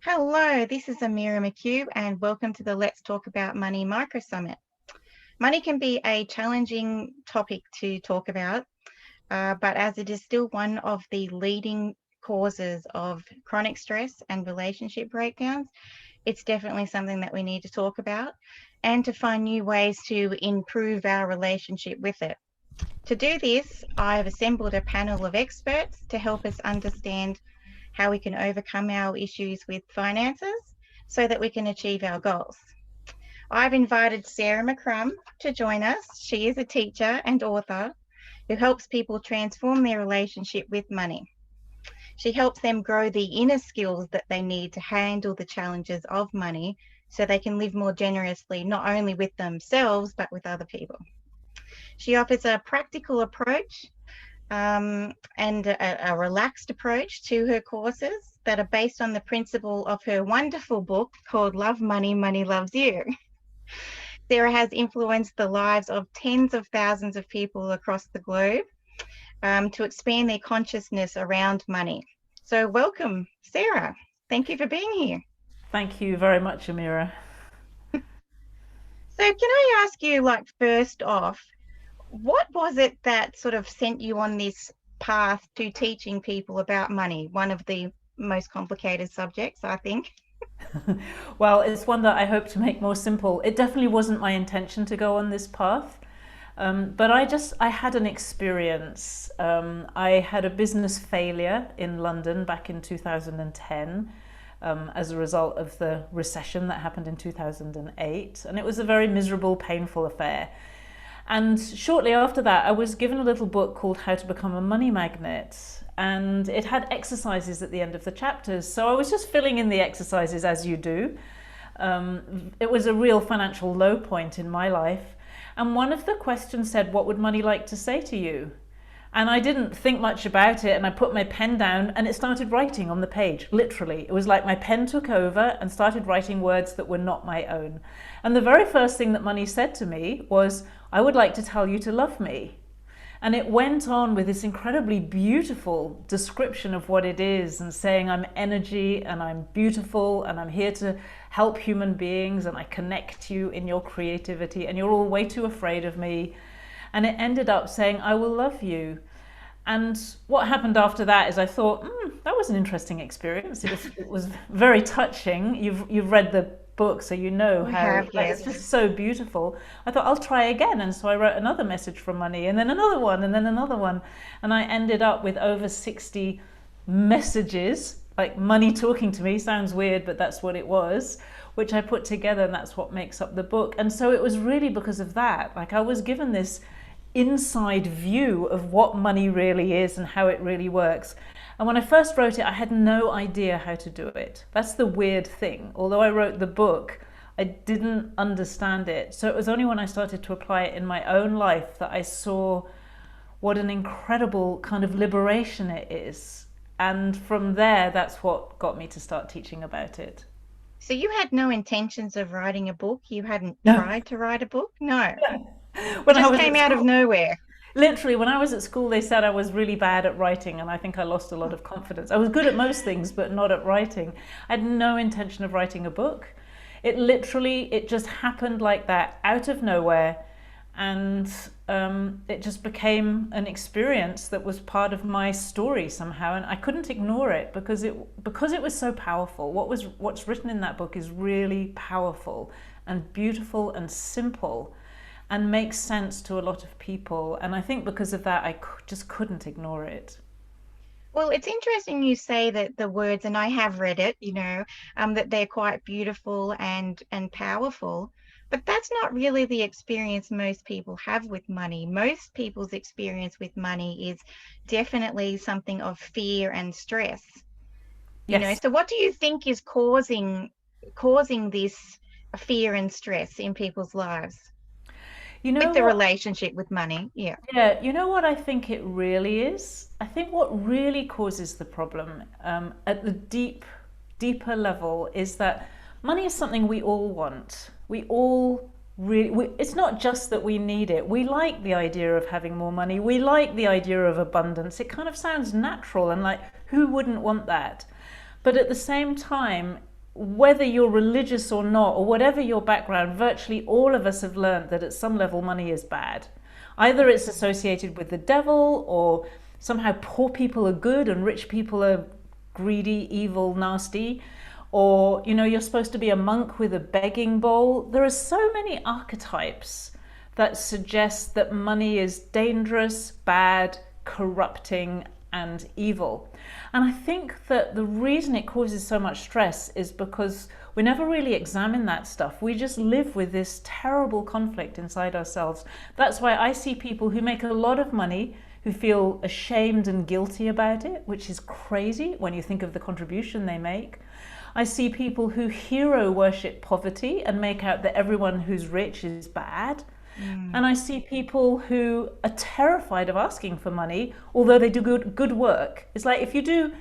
Hello, this is Sarah McCrum and welcome to the Let's Talk About Money Micro Summit. Money can be a challenging topic to talk about, but as it is still one of the leading causes of chronic stress and relationship breakdowns, it's definitely something that we need to talk about and to find new ways to improve our relationship with it. To do this, I've assembled a panel of experts to help us understand how we can overcome our issues with finances so that we can achieve our goals. I've invited Sarah McCrum to join us. She is a teacher and author who helps people transform their relationship with money. She helps them grow the inner skills that they need to handle the challenges of money so they can live more generously, not only with themselves, but with other people. She offers a practical approach and a relaxed approach to her courses that are based on the principle of her wonderful book called Love Money, Money Loves You. Sarah has influenced the lives of tens of thousands of people across the globe to expand their consciousness around money. So welcome, Sarah. Thank you for being here. Thank you very much, Amira. So can I ask you, first off, what was it that sort of sent you on this path to teaching people about money? One of the most complicated subjects, I think. Well, it's one that I hope to make more simple. It definitely wasn't my intention to go on this path. But I had an experience. I had a business failure in London back in 2010 as a result of the recession that happened in 2008. And it was a very miserable, painful affair. And shortly after that, I was given a little book called How to Become a Money Magnet. And it had exercises at the end of the chapters. So I was just filling in the exercises as you do. It was a real financial low point in my life. And one of the questions said, what would money like to say to you? And I didn't think much about it, and I put my pen down and it started writing on the page, literally. It was like my pen took over and started writing words that were not my own. And the very first thing that money said to me was, I would like to tell you to love me. And it went on with this incredibly beautiful description of what it is and saying I'm energy and I'm beautiful and I'm here to help human beings and I connect you in your creativity and you're all way too afraid of me. And it ended up saying, I will love you. And what happened after that is I thought, that was an interesting experience. It was very touching. You've read the book, so you know how Yes. it's just so beautiful. I thought I'll try again, and so I wrote another message from money, and then another one, and then another one, and I ended up with over 60 messages, like money talking to me. Sounds weird, but that's what it was, which I put together, and that's what makes up the book. And so it was really because of that. Like I was given this inside view of what money really is and how it really works. And when I first wrote it, I had no idea how to do it. That's the weird thing. Although I wrote the book, I didn't understand it. So it was only when I started to apply it in my own life that I saw what an incredible kind of liberation it is. And from there, that's what got me to start teaching about it. So you had no intentions of writing a book? You hadn't No. tried to write a book? No. It When I just was came at out of school, nowhere. literally, when I was at school, they said I was really bad at writing, and I think I lost a lot of confidence. I was good at most things, but not at writing. I had no intention of writing a book. It just happened like that, out of nowhere, and it just became an experience that was part of my story somehow, and I couldn't ignore it because it was so powerful. What's written in that book is really powerful and beautiful and simple and makes sense to a lot of people. And I think because of that, just couldn't ignore it. Well, it's interesting you say that the words, and I have read it, that they're quite beautiful and powerful. But that's not really the experience most people have with money. Most people's experience with money is definitely something of fear and stress. Yes. So what do you think is causing this fear and stress in people's lives You know with the what? relationship with money? Yeah. Yeah, you know what I think it really is? I think what really causes the problem at the deeper level is that money is something we all want. We all it's not just that we need it. We like the idea of having more money. We like the idea of abundance. It kind of sounds natural and like, who wouldn't want that? But at the same time, whether you're religious or not, or whatever your background, virtually all of us have learned that at some level money is bad. Either it's associated with the devil, or somehow poor people are good and rich people are greedy, evil, nasty, or you're supposed to be a monk with a begging bowl. There are so many archetypes that suggest that money is dangerous, bad, corrupting, and evil. And I think that the reason it causes so much stress is because we never really examine that stuff. We just live with this terrible conflict inside ourselves. That's why I see people who make a lot of money who feel ashamed and guilty about it, which is crazy when you think of the contribution they make. I see people who hero worship poverty and make out that everyone who's rich is bad. And I see people who are terrified of asking for money, although they do good work. It's like, if you do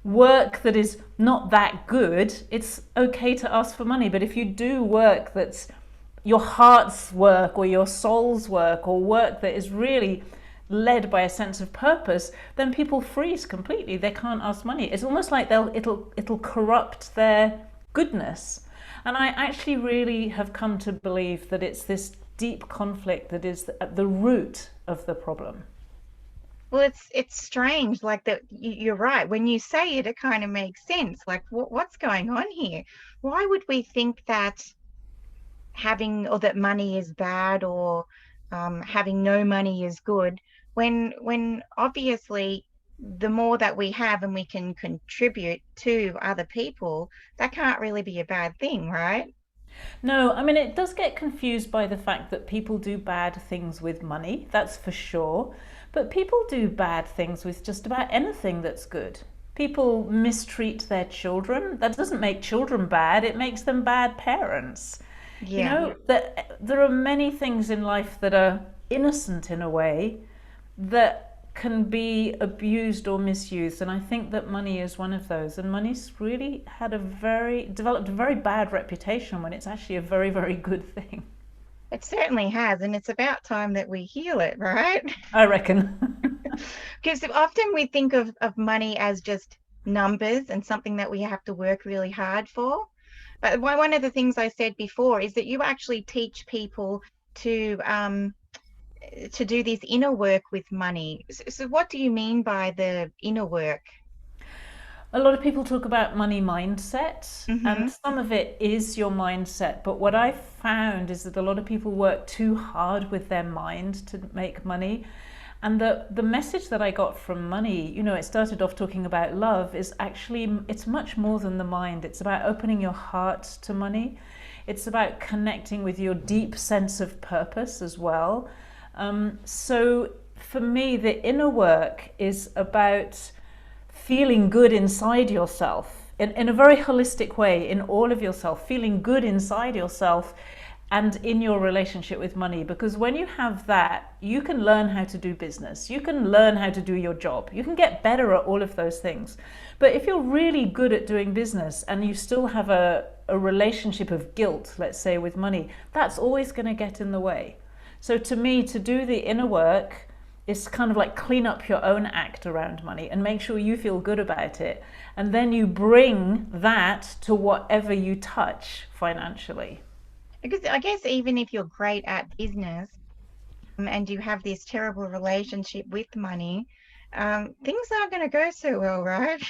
work that is not that good, it's okay to ask for money. But if you do work that's your heart's work or your soul's work, or work that is really led by a sense of purpose, then people freeze completely. They can't ask money. It's almost like it'll corrupt their goodness. And I actually really have come to believe that it's this deep conflict that is at the root of the problem. Well, it's strange, like that. You're right. When you say it, it kind of makes sense. Like, what's going on here? Why would we think that that money is bad, or having no money is good, when obviously the more that we have and we can contribute to other people, that can't really be a bad thing, right? No, I mean, it does get confused by the fact that people do bad things with money, that's for sure. But people do bad things with just about anything that's good. People mistreat their children. That doesn't make children bad, it makes them bad parents. Yeah. That there are many things in life that are innocent in a way that can be abused or misused, and I think that money is one of those. And money's really developed a very bad reputation when it's actually a very, very good thing. It certainly has, and it's about time that we heal it, right? I reckon. Because often we think of money as just numbers and something that we have to work really hard for. But one of the things I said before is that you actually teach people to do this inner work with money. So what do you mean by the inner work? A lot of people talk about money mindset, and some of it is your mindset. But what I've found is that a lot of people work too hard with their mind to make money. And the message that I got from money, it started off talking about love, is actually, it's much more than the mind. It's about opening your heart to money. It's about connecting with your deep sense of purpose as well. So for me, the inner work is about feeling good inside yourself in a very holistic way, in all of yourself, feeling good inside yourself and in your relationship with money. Because when you have that, you can learn how to do business, you can learn how to do your job, you can get better at all of those things. But if you're really good at doing business and you still have a relationship of guilt, let's say, with money, that's always going to get in the way. So to me, to do the inner work is kind of like clean up your own act around money and make sure you feel good about it. And then you bring that to whatever you touch financially. Because I guess even if you're great at business, and you have this terrible relationship with money, things aren't going to go so well, right?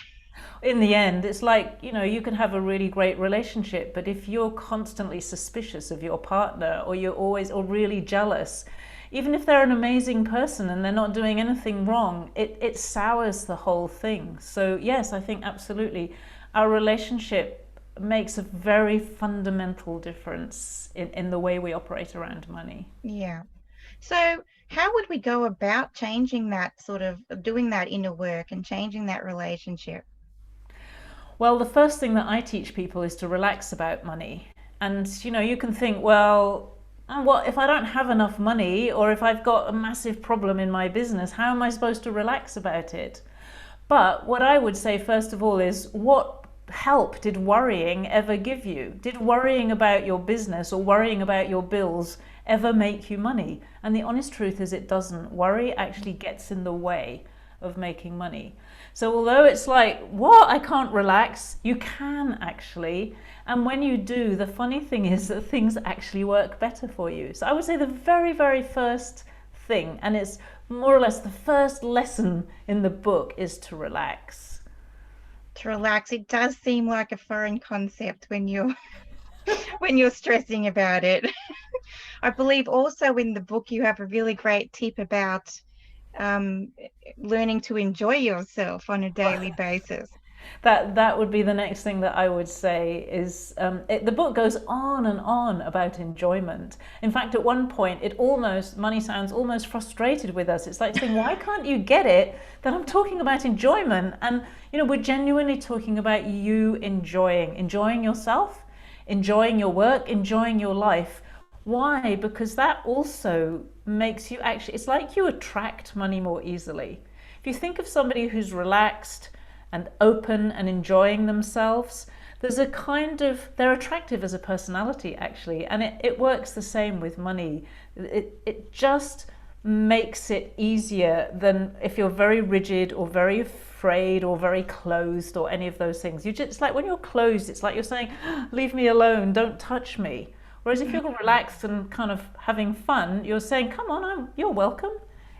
In the end, it's like, you can have a really great relationship, but if you're constantly suspicious of your partner, or you're always or really jealous, even if they're an amazing person and they're not doing anything wrong, it sours the whole thing. So yes, I think absolutely our relationship makes a very fundamental difference in the way we operate around money. Yeah. So how would we go about changing that, sort of doing that inner work and changing that relationship? Well, the first thing that I teach people is to relax about money. And, you can think, well, what if I don't have enough money, or if I've got a massive problem in my business, how am I supposed to relax about it? But what I would say, first of all, is what help did worrying ever give you? Did worrying about your business or worrying about your bills ever make you money? And the honest truth is it doesn't. Worry actually gets in the way of making money. So although it's like, what, I can't relax, you can actually. And when you do, the funny thing is that things actually work better for you. So I would say the very, very first thing, and it's more or less the first lesson in the book, is to relax. To relax. It does seem like a foreign concept when you're when you're stressing about it. I believe also in the book you have a really great tip about um, learning to enjoy yourself on a daily basis. That would be the next thing that I would say is the book goes on and on about enjoyment. In fact, at one point, money sounds almost frustrated with us. It's like saying, why can't you get it that I'm talking about enjoyment? And we're genuinely talking about you enjoying yourself, enjoying your work, enjoying your life. Why? Because that also makes you actually, it's like you attract money more easily. If you think of somebody who's relaxed and open and enjoying themselves, there's a kind of, they're attractive as a personality actually, and it works the same with money. It just makes it easier than if you're very rigid or very afraid or very closed or any of those things. It's like when you're closed, it's like you're saying, leave me alone, don't touch me. Whereas if you're relaxed and kind of having fun, you're saying, come on, you're welcome.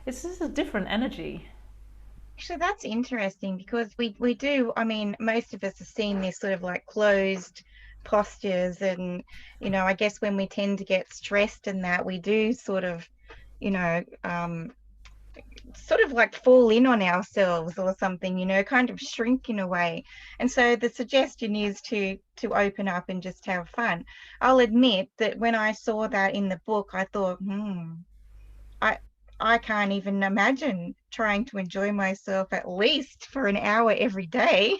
It's just a different energy. Actually, that's interesting because we do, I mean, most of us have seen this sort of like closed postures, and I guess when we tend to get stressed and that, we do sort of, sort of like fall in on ourselves or something, kind of shrink in a way. And so the suggestion is to open up and just have fun. I'll admit that when I saw that in the book, I thought, I can't even imagine trying to enjoy myself at least for an hour every day.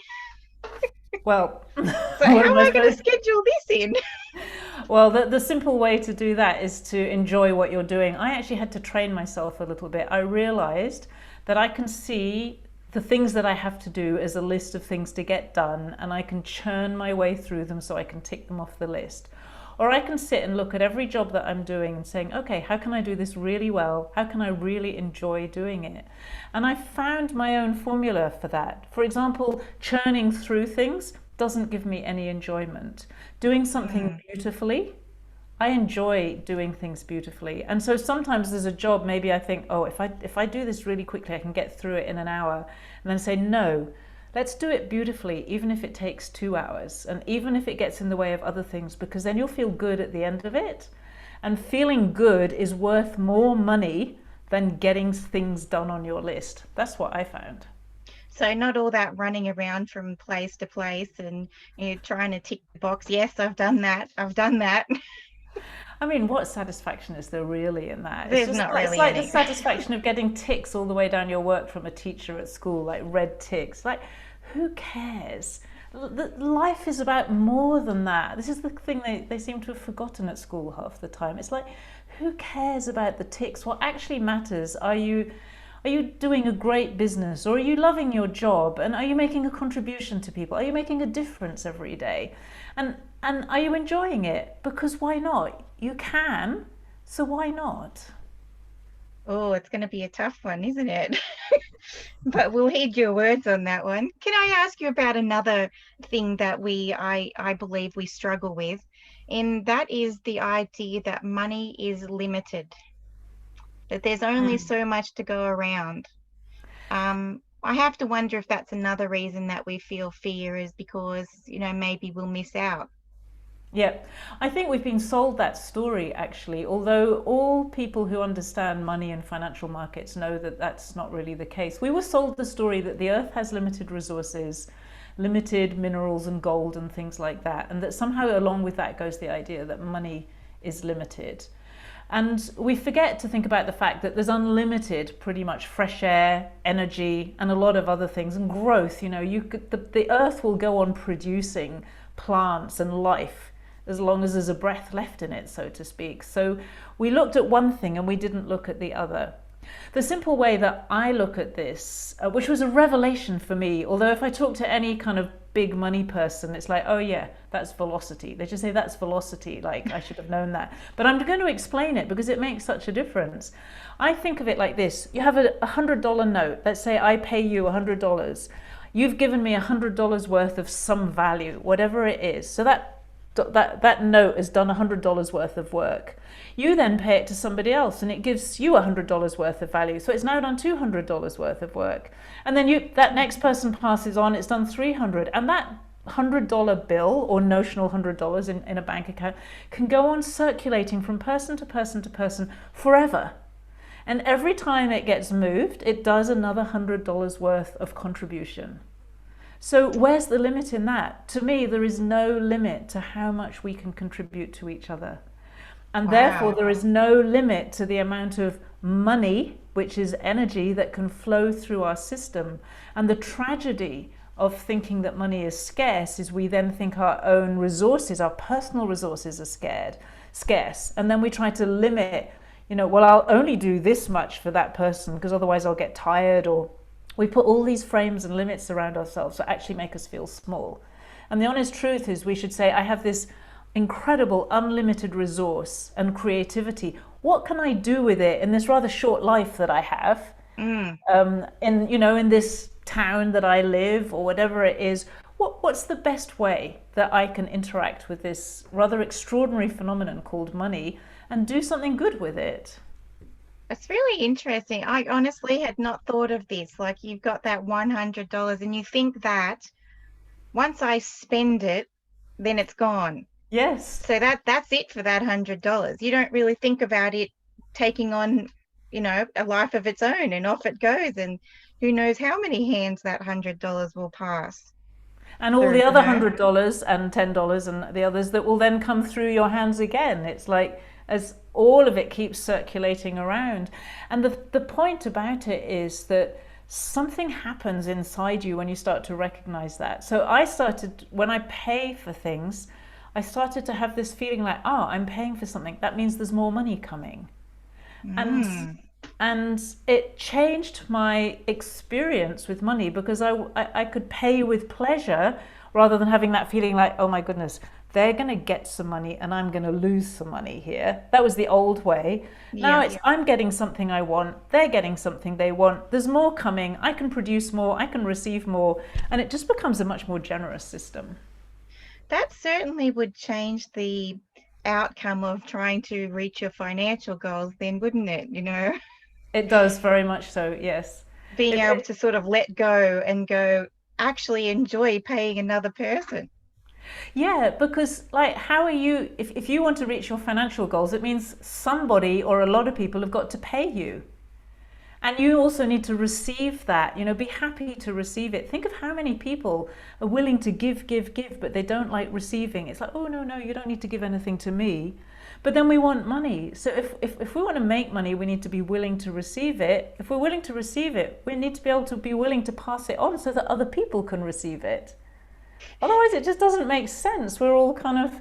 Well, so how am I going to schedule this in? Well, the simple way to do that is to enjoy what you're doing. I actually had to train myself a little bit. I realized that I can see the things that I have to do as a list of things to get done, and I can churn my way through them so I can tick them off the list. Or I can sit and look at every job that I'm doing and saying, okay, how can I do this really well? How can I really enjoy doing it? And I found my own formula for that. For example, churning through things doesn't give me any enjoyment. Doing something beautifully, I enjoy doing things beautifully. And so sometimes there's a job, maybe I think, oh, if I do this really quickly, I can get through it in an hour. And then say, no, let's do it beautifully, even if it takes 2 hours, and even if it gets in the way of other things, because then you'll feel good at the end of it. And feeling good is worth more money than getting things done on your list. That's what I found. So not all that running around from place to place and trying to tick the box. Yes, I've done that. I've done that. I mean, what satisfaction is there really in that? There's not really it's like any. The satisfaction of getting ticks all the way down your work from a teacher at school, like red ticks. Like, who cares? Life is about more than that. This is the thing they seem to have forgotten at school half the time. It's like, who cares about the ticks? What actually matters, are you doing a great business, or are you loving your job, and are you making a contribution to people? Are you making a difference every day? And are you enjoying it? Because why not? You can, so why not? Oh, it's going to be a tough one, isn't it? But we'll heed your words on that one. Can I ask you about another thing that I believe we struggle with, and that is the idea that money is limited, that there's only so much to go around. I have to wonder if that's another reason that we feel fear, is because, maybe we'll miss out. Yeah, I think we've been sold that story actually, although all people who understand money and financial markets know that that's not really the case. We were sold the story that the earth has limited resources, limited minerals and gold and things like that, and that somehow along with that goes the idea that money is limited. And we forget to think about the fact that there's unlimited, pretty much, fresh air, energy, and a lot of other things, and growth. The earth will go on producing plants and life as long as there's a breath left in it, so to speak. So we looked at one thing and we didn't look at the other. The simple way that I look at this, which was a revelation for me, although if I talk to any kind of big money person, it's like, oh yeah, that's velocity. They just say that's velocity, like I should have known that. But I'm going to explain it because it makes such a difference. I think of it like this. You have a $100 note. Let's say I pay you $100. You've given me $100 worth of some value, whatever it is. So that note has done $100 worth of work. You then pay it to somebody else and it gives you $100 worth of value. So it's now done $200 worth of work. And then that next person passes on, it's done $300. And that $100 bill or notional $100 in a bank account can go on circulating from person to person to person forever. And every time it gets moved, it does another $100 worth of contribution. So where's the limit in that? To me, there is no limit to how much we can contribute to each other. And therefore, there is no limit to the amount of money, which is energy, that can flow through our system. And the tragedy of thinking that money is scarce is we then think our own resources, our personal resources are scarce. And then we try to limit, well, I'll only do this much for that person because otherwise I'll get tired, or we put all these frames and limits around ourselves that actually make us feel small. And the honest truth is we should say, I have this incredible unlimited resource and creativity. What can I do with it in this rather short life that I have? In this town that I live, or whatever it is, what's the best way that I can interact with this rather extraordinary phenomenon called money and do something good with it? It's really interesting. I honestly had not thought of this. Like, you've got that $100 and you think that once I spend it, then it's gone. Yes. So that's it for that $100. You don't really think about it taking on, a life of its own, and off it goes. And who knows how many hands that $100 will pass. And all the other $100 and $10 and the others that will then come through your hands again. It's like, as all of it keeps circulating around. And the point about it is that something happens inside you when you start to recognize that. So when I pay for things, I started to have this feeling like, I'm paying for something. That means there's more money coming. And it changed my experience with money because I could pay with pleasure rather than having that feeling like, oh my goodness, they're going to get some money and I'm going to lose some money here. That was the old way. Now I'm getting something I want. They're getting something they want. There's more coming. I can produce more. I can receive more. And it just becomes a much more generous system. That certainly would change the outcome of trying to reach your financial goals then, wouldn't it? It does, very much so, yes. Being able to sort of let go and go, actually enjoy paying another person. Yeah, because how are you, if you want to reach your financial goals, it means somebody or a lot of people have got to pay you. And you also need to receive that, be happy to receive it. Think of how many people are willing to give, but they don't like receiving. It's like, oh, no, you don't need to give anything to me. But then we want money. So if we want to make money, we need to be willing to receive it. If we're willing to receive it, we need to be able to be willing to pass it on so that other people can receive it. Otherwise, it just doesn't make sense. We're all kind of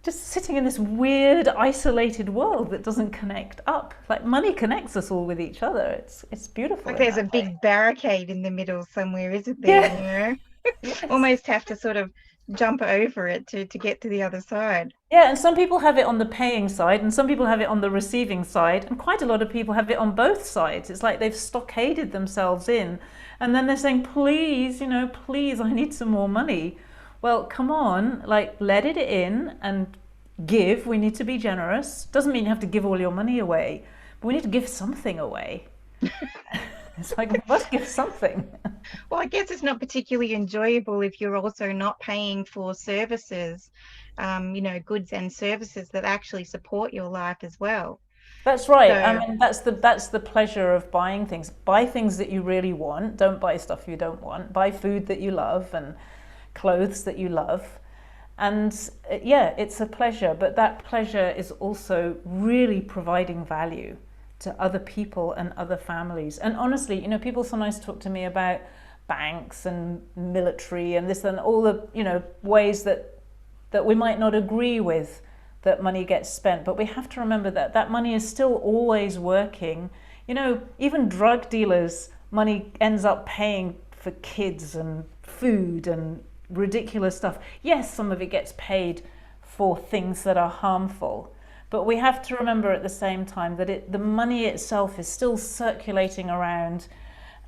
just sitting in this weird, isolated world that doesn't connect up. Like, money connects us all with each other. It's beautiful. Like there's a big barricade in the middle somewhere, isn't there? Yes. Almost have to sort of jump over it to get to the other side. Yeah, and some people have it on the paying side and some people have it on the receiving side, and quite a lot of people have it on both sides. It's like they've stockaded themselves in, and then they're saying, please, please, I need some more money. Well, come on, let it in and give. We need to be generous. Doesn't mean you have to give all your money away, but we need to give something away. It's like, we must give something. Well, I guess it's not particularly enjoyable if you're also not paying for services, goods and services that actually support your life as well. That's right. So, I mean, that's the pleasure of buying things. Buy things that you really want. Don't buy stuff you don't want. Buy food that you love and clothes that you love. And it's a pleasure, but that pleasure is also really providing value to other people and other families. And honestly, people sometimes talk to me about banks and military and this and all the, ways that we might not agree with that money gets spent. But we have to remember that money is still always working. Even drug dealers, money ends up paying for kids and food and ridiculous stuff. Yes, some of it gets paid for things that are harmful, but we have to remember at the same time that the money itself is still circulating around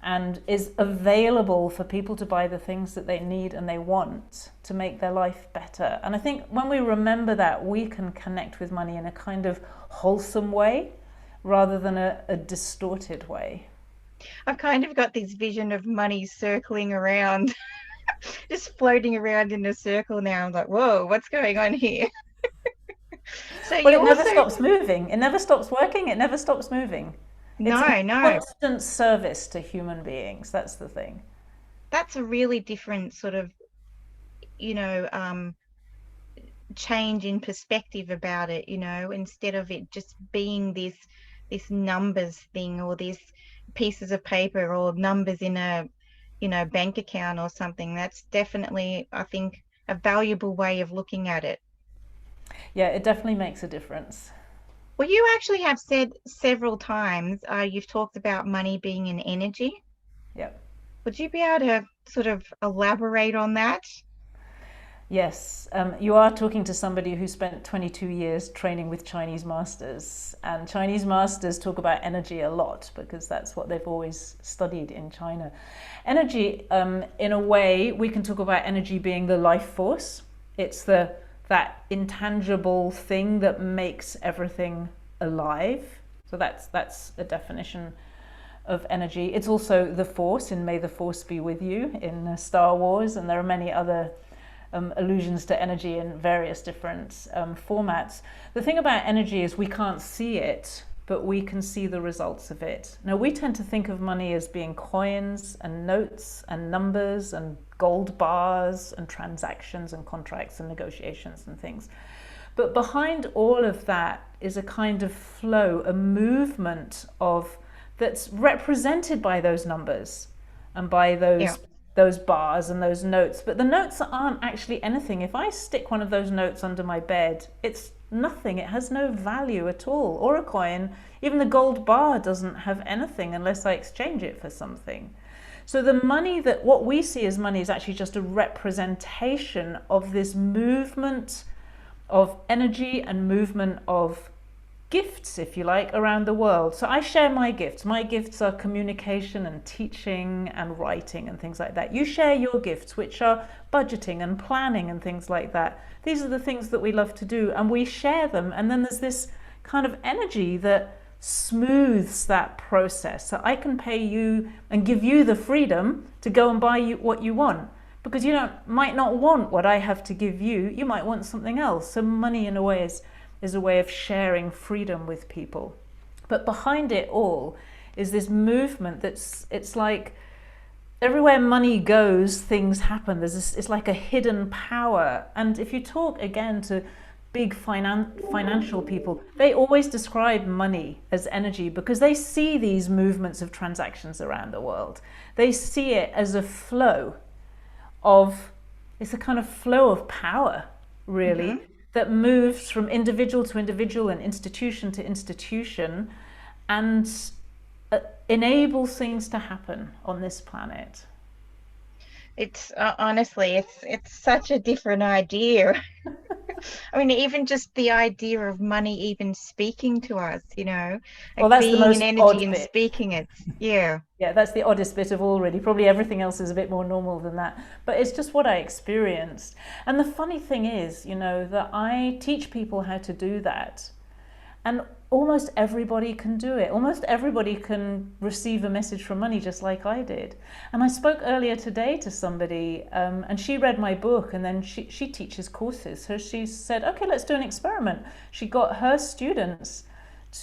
and is available for people to buy the things that they need and they want to make their life better. And I think when we remember that, we can connect with money in a kind of wholesome way rather than a distorted way. I've kind of got this vision of money circling around, just floating around in a circle now. I'm like, whoa, what's going on here? So Well, you it never also, stops moving. It never stops working. It never stops moving. It's a no, constant service to human beings. That's the thing. that's a really different sort of, you know, change in perspective about it, instead of it just being this numbers thing, or these pieces of paper or numbers in a bank account or something. That's definitely, I think, a valuable way of looking at it. Yeah, it definitely makes a difference. Well, you actually have said several times, you've talked about money being an energy. Yeah. Would you be able to sort of elaborate on that? Yes, you are talking to somebody who spent 22 years training with Chinese masters, and Chinese masters talk about energy a lot because that's what they've always studied in China. Energy, in a way, we can talk about energy being the life force. It's that intangible thing that makes everything alive. So that's a definition of energy. It's also the force in May the Force Be With You in Star Wars, and there are many other allusions to energy in various different formats. The thing about energy is we can't see it, but we can see the results of it. Now, we tend to think of money as being coins and notes and numbers and gold bars and transactions and contracts and negotiations and things. But behind all of that is a kind of flow, a movement that's represented by those numbers and by those bars and those notes. But the notes aren't actually anything. If I stick one of those notes under my bed, it's nothing. It has no value at all. Or a coin, even the gold bar doesn't have anything unless I exchange it for something. So the money, that what we see as money, is actually just a representation of this movement of energy and movement of gifts, if you like, around the world. So I share my gifts. My gifts are communication and teaching and writing and things like that. You share your gifts, which are budgeting and planning and things like that. These are the things that we love to do, and we share them. And then there's this kind of energy that smooths that process. So I can pay you and give you the freedom to go and buy you what you want, because you might not want what I have to give you. You might want something else. So money, in a way, is a way of sharing freedom with people. But behind it all is this movement it's like everywhere money goes, things happen. It's like a hidden power. And if you talk again to big financial people, they always describe money as energy because they see these movements of transactions around the world. They see it as a flow it's a kind of flow of power, really. Mm-hmm. That moves from individual to individual and institution to institution and enables things to happen on this planet. It's honestly, it's such a different idea. I mean, even just the idea of money even speaking to us, like well, that's being the most an energy odd and bit. Speaking it. Yeah. Yeah, that's the oddest bit of all, really. Probably everything else is a bit more normal than that. But it's just what I experienced. And the funny thing is, that I teach people how to do that. And almost everybody can do it. Almost everybody can receive a message from money just like I did. And I spoke earlier today to somebody, and she read my book, and then she teaches courses. So she said, okay, let's do an experiment. She got her students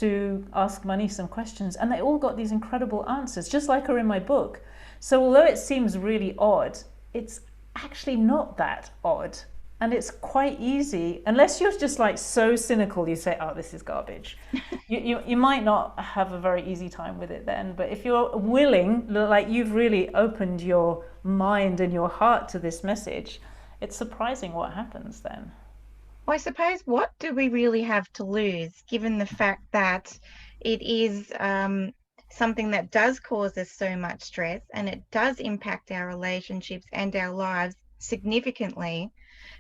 to ask money some questions, and they all got these incredible answers, just like are in my book. So although it seems really odd, it's actually not that odd. And it's quite easy, unless you're just like so cynical, you say, oh, this is garbage. You might not have a very easy time with it then. But if you're willing, like you've really opened your mind and your heart to this message, it's surprising what happens then. Well, I suppose, what do we really have to lose, given the fact that it is something that does cause us so much stress, and it does impact our relationships and our lives significantly.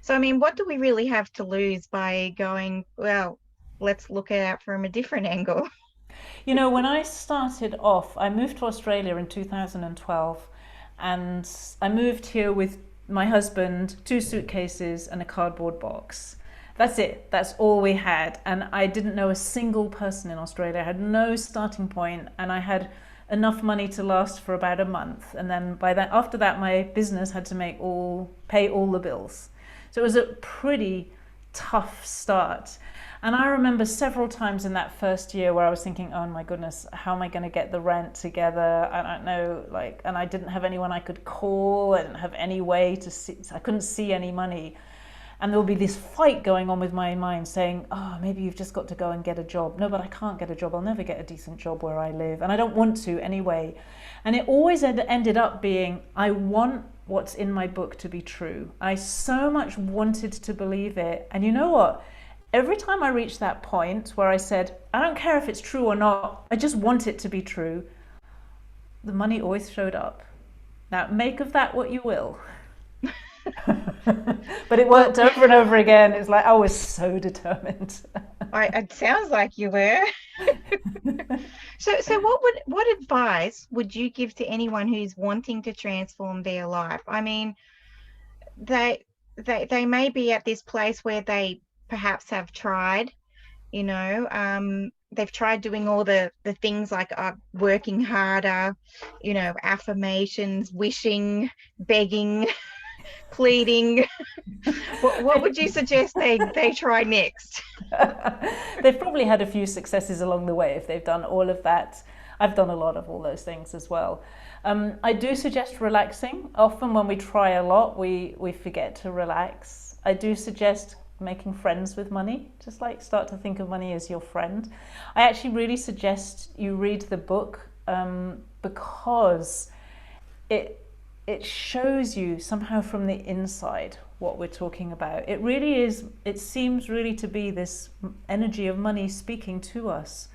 So, I mean, what do we really have to lose by going, well, let's look at it from a different angle? You know, when I started off, I moved to Australia in 2012, and I moved here with my husband, two suitcases, and a cardboard box. That's it. That's all we had. And I didn't know a single person in Australia. I had no starting point, and I had enough money to last for about a month. And then after that, my business had to pay all the bills. So it was a pretty tough start. And I remember several times in that first year where I was thinking, oh my goodness, how am I going to get the rent together? I don't know, and I didn't have anyone I could call. I didn't have any way to see, I couldn't see any money. And there would be this fight going on with my mind saying, oh, maybe you've just got to go and get a job. No, but I can't get a job. I'll never get a decent job where I live. And I don't want to anyway. And it always ended up being, I want what's in my book to be true. I so much wanted to believe it. And you know what? Every time I reached that point where I said, I don't care if it's true or not, I just want it to be true, the money always showed up. Now, make of that what you will. But it worked over and over again. It's like I was so determined. It sounds like you were. So what advice would you give to anyone who's wanting to transform their life? I mean, they may be at this place where they perhaps have tried, they've tried doing all the things like working harder, affirmations, wishing, begging, pleading. What would you suggest they try next? They've probably had a few successes along the way if they've done all of that. I've done a lot of all those things as well. I do suggest relaxing. Often when we try a lot, we forget to relax. I do suggest making friends with money. Just start to think of money as your friend. I actually really suggest you read the book because it shows you somehow from the inside what we're talking about. It really is, it seems really to be this energy of money speaking to us.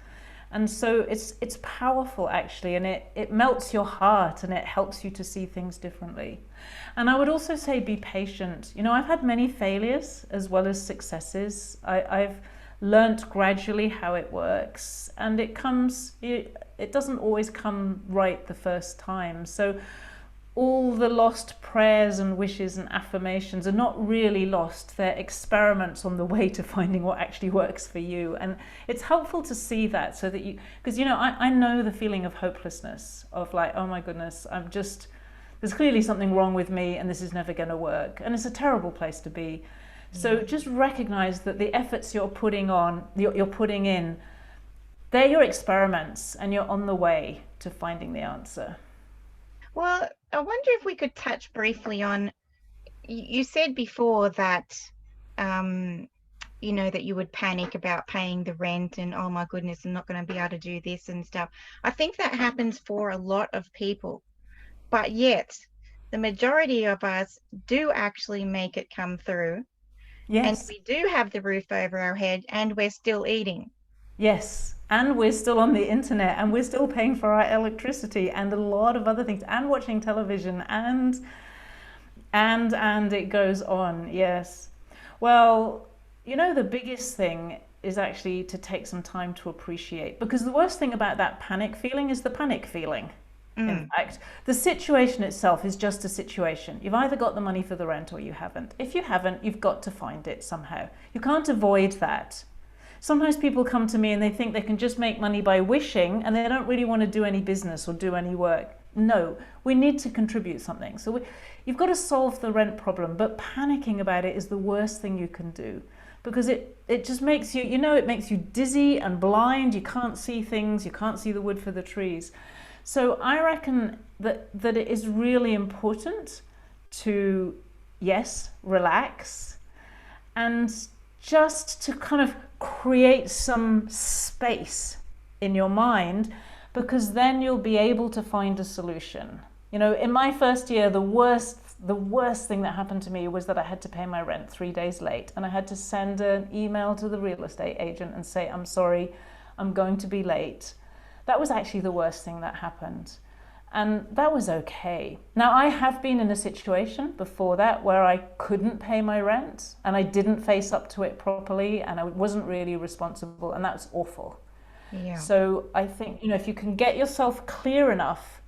And so it's powerful actually, and it melts your heart and it helps you to see things differently. And I would also say be patient. I've had many failures as well as successes. I've learnt gradually how it works, and it doesn't always come right the first time. So all the lost prayers and wishes and affirmations are not really lost. They're experiments on the way to finding what actually works for you. And it's helpful to see that so that because I know the feeling of hopelessness of oh my goodness, there's clearly something wrong with me and this is never going to work. And it's a terrible place to be. So just recognize that the efforts you're putting in, they're your experiments and you're on the way to finding the answer. Well, I wonder if we could touch briefly on, you said before that, that you would panic about paying the rent and, oh my goodness, I'm not going to be able to do this and stuff. I think that happens for a lot of people, but yet the majority of us do actually make it come through. Yes. And we do have the roof over our head and we're still eating. Yes. And we're still on the internet and we're still paying for our electricity and a lot of other things and watching television and it goes on. Yes. Well, the biggest thing is actually to take some time to appreciate, because the worst thing about that panic feeling is the panic feeling. In fact, the situation itself is just a situation. You've either got the money for the rent or you haven't. If you haven't, you've got to find it somehow. You can't avoid that. Sometimes people come to me and they think they can just make money by wishing and they don't really want to do any business or do any work. No, we need to contribute something. So you've got to solve the rent problem, but panicking about it is the worst thing you can do, because it just makes you, it makes you dizzy and blind. You can't see things. You can't see the wood for the trees. So I reckon that it is really important to, yes, relax and just to kind of create some space in your mind, because then you'll be able to find a solution. In my first year, the worst thing that happened to me was that I had to pay my rent 3 days late, and I had to send an email to the real estate agent and say, I'm sorry, I'm going to be late. That was actually the worst thing that happened. And that was okay. Now, I have been in a situation before that where I couldn't pay my rent and I didn't face up to it properly and I wasn't really responsible, and that's awful. Yeah. So I think, if you can get yourself clear enough,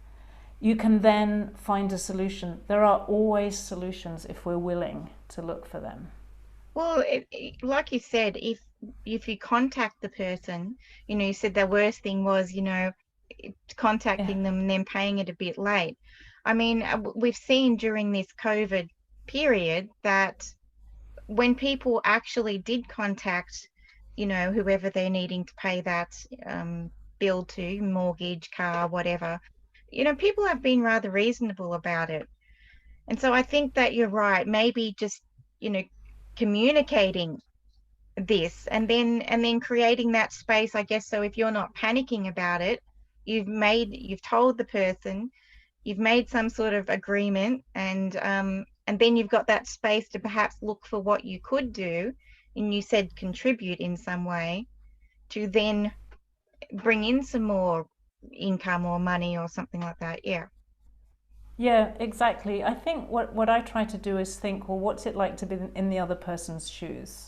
you can then find a solution. There are always solutions if we're willing to look for them. Well, like you said, if you contact the person, you said the worst thing was, Yeah. contacting them and then paying it a bit late. I mean, we've seen during this COVID period that when people actually did contact, whoever they're needing to pay that bill to, mortgage, car, whatever, people have been rather reasonable about it. And so I think that you're right. Maybe just, you know, communicating this and then creating that space, I guess. So if you're not panicking about it, you've told the person, you've made some sort of agreement, and then you've got that space to perhaps look for what you could do, and you said contribute in some way to then bring in some more income or money or something like that. Yeah. Yeah, exactly. I think what I try to do is think, well, what's it like to be in the other person's shoes?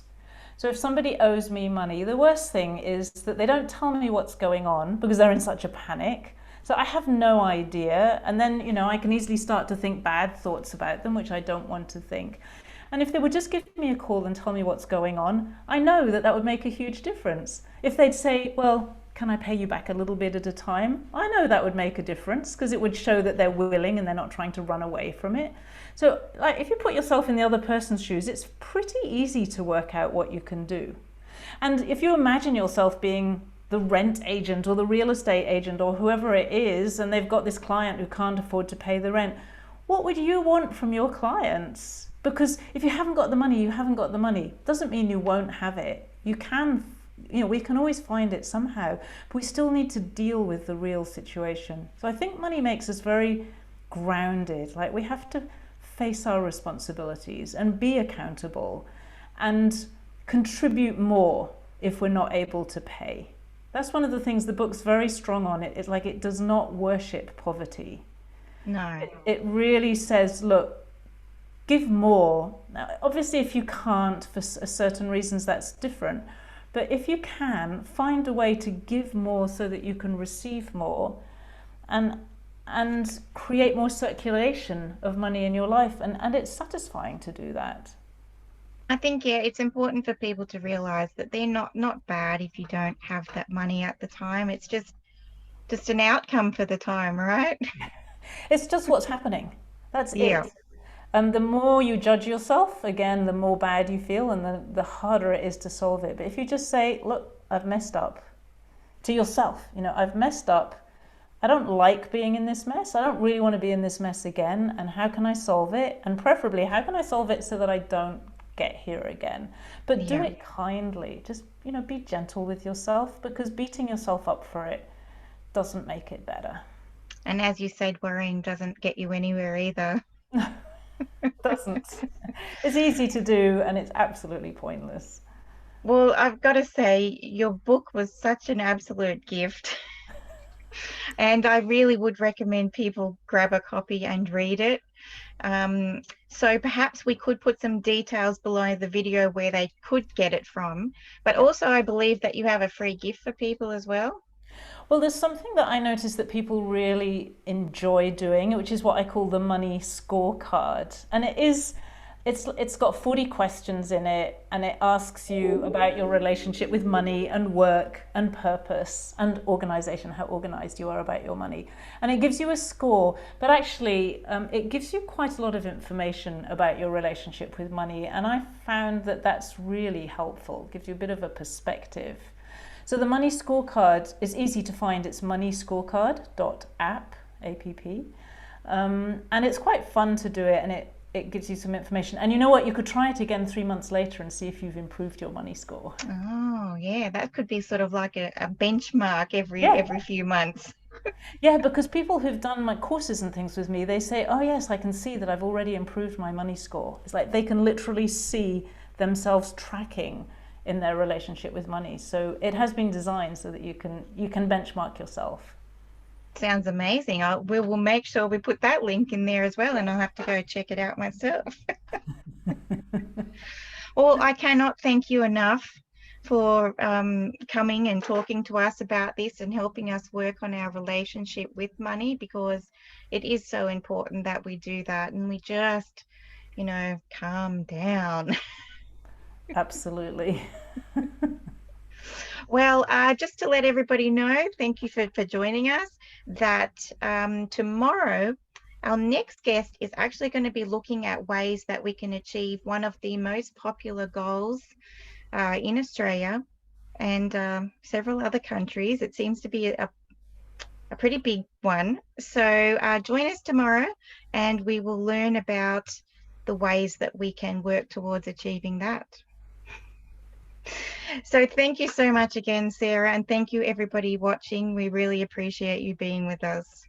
So if somebody owes me money, the worst thing is that they don't tell me what's going on because they're in such a panic. So I have no idea. And then, I can easily start to think bad thoughts about them, which I don't want to think. And if they would just give me a call and tell me what's going on, I know that that would make a huge difference. If they'd say, well, can I pay you back a little bit at a time? I know that would make a difference because it would show that they're willing and they're not trying to run away from it. So like, if you put yourself in the other person's shoes, it's pretty easy to work out what you can do. And if you imagine yourself being the rent agent or the real estate agent or whoever it is, and they've got this client who can't afford to pay the rent, what would you want from your clients? Because if you haven't got the money, you haven't got the money. Doesn't mean you won't have it. You can, we can always find it somehow, but we still need to deal with the real situation. So I think money makes us very grounded. Like, we have to face our responsibilities and be accountable and contribute more if we're not able to pay. That's one of the things the book's very strong on. It's like, it does not worship poverty. No. It really says, look, give more. Now, obviously, if you can't for certain reasons, that's different. But if you can, find a way to give more so that you can receive more, and create more circulation of money in your life. And it's satisfying to do that. I think, yeah, it's important for people to realize that they're not bad if you don't have that money at the time. It's just an outcome for the time, right? It's just what's happening. That's Yeah. it. And the more you judge yourself, again, the more bad you feel, and the harder it is to solve it. But if you just say, look, I've messed up, to yourself, I've messed up. I don't like being in this mess. I don't really want to be in this mess again. And how can I solve it? And preferably, how can I solve it so that I don't get here again? But do Yeah. it kindly. Just, be gentle with yourself, because beating yourself up for it doesn't make it better. And as you said, worrying doesn't get you anywhere either. It doesn't. It's easy to do, and it's absolutely pointless. Well, I've got to say, your book was such an absolute gift. And I really would recommend people grab a copy and read it. So perhaps we could put some details below the video where they could get it from. But also, I believe that you have a free gift for people as well. Well, there's something that I noticed that people really enjoy doing, which is what I call the money scorecard. And it's got 40 questions in it, and it asks you about your relationship with money and work and purpose and organization, how organized you are about your money. And it gives you a score, but actually it gives you quite a lot of information about your relationship with money. And I found that that's really helpful. It gives you a bit of a perspective. So the money scorecard is easy to find. It's moneyscorecard.app, A-P-P. And it's quite fun to do it, and it gives you some information. And you know what? You could try it again 3 months later and see if you've improved your money score. Oh, yeah, that could be sort of like a benchmark every few months. Yeah, because people who've done my courses and things with me, they say, oh yes, I can see that I've already improved my money score. It's like they can literally see themselves tracking in their relationship with money. So it has been designed so that you can benchmark yourself. Sounds amazing. We will make sure we put that link in there as well, and I'll have to go check it out myself. Well, I cannot thank you enough for coming and talking to us about this and helping us work on our relationship with money, because it is so important that we do that and we just, calm down. Absolutely. Well, just to let everybody know, thank you for joining us, that tomorrow our next guest is actually going to be looking at ways that we can achieve one of the most popular goals in Australia and several other countries. It seems to be a pretty big one. So join us tomorrow and we will learn about the ways that we can work towards achieving that. So thank you so much again, Sarah, and thank you everybody watching. We really appreciate you being with us.